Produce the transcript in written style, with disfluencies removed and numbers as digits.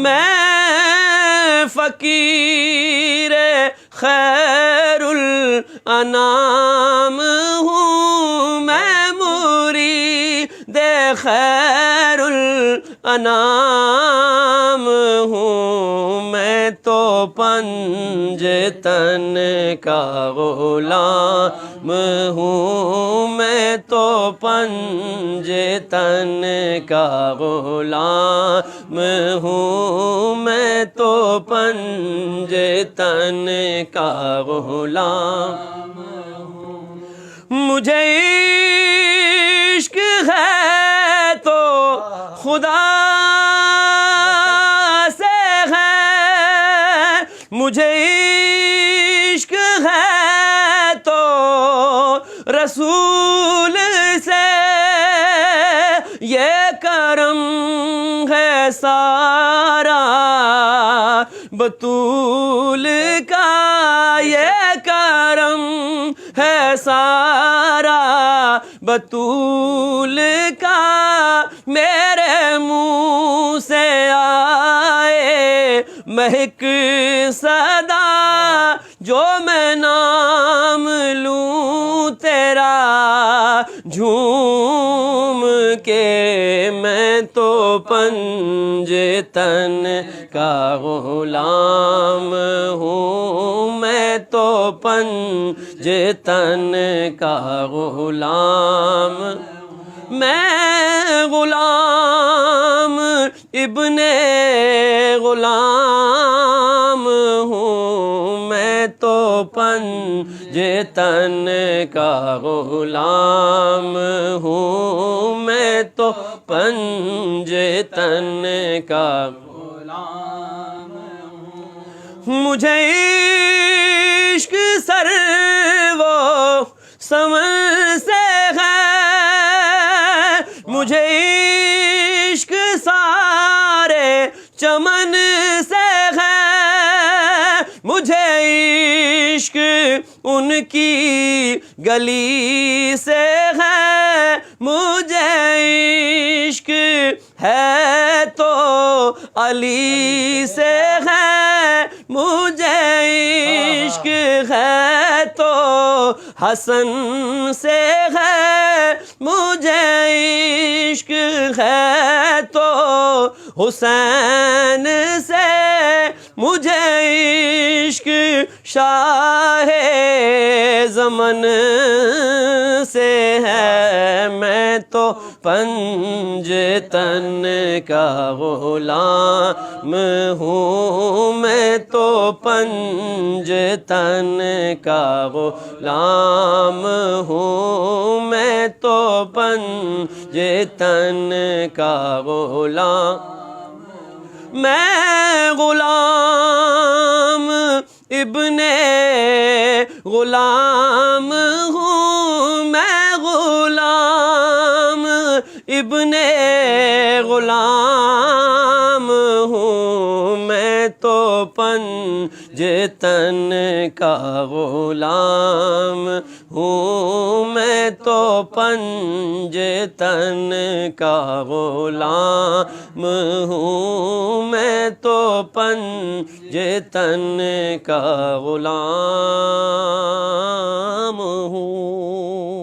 میں فقیر خیر الانام ہوں، میں مرید خیر الانام ہوں، میں تو پنجتن کا غلام ہوں، میں تو پنجتن کا غلام ہوں، میں تو پنجتن کا غلام ہوں۔ مجھے عشق ہے تو خدا سے ہے، مجھے عشق ہے تو رسول سے، یہ کرم ہے سارا بطول کا، یہ کرم ہے سارا بطول کا، میرے منہ سے آئے مہک صدا، جو میں نام لوں تیرا جھوم کے، میں تو پنجتن کا غلام ہوں، میں تو پنجتن کا غلام، میں غلام ابن غلام ہوں، میں تو پنجتن کا غلام ہوں، میں تو پنجتن کا غلام ہوں۔ مجھے عشق سر و سمن سے ہے، مجھے عشق سارے چمن سے ہے، مجھے عشق ان کی گلی سے ہے، مجھے عشق ہے تو علی سے ہے، مجھے عشق ہے تو حسن سے ہے، مجھے عشق ہے تو حسین سے، مجھے عشق شاہ زمن سے ہے، میں تو پنجتن کا غلام ہوں، میں تو پنجتن کا غلام ہوں، میں تو پنجتن کا غلام، میں غلام ابن غلام ہوں، میں غلام ابن غلام ہوں، میں تو پنجتن کا غلام ہوں، میں تو پنجتن کا غلام ہوں، میں تو پنجتن کا غلام ہوں۔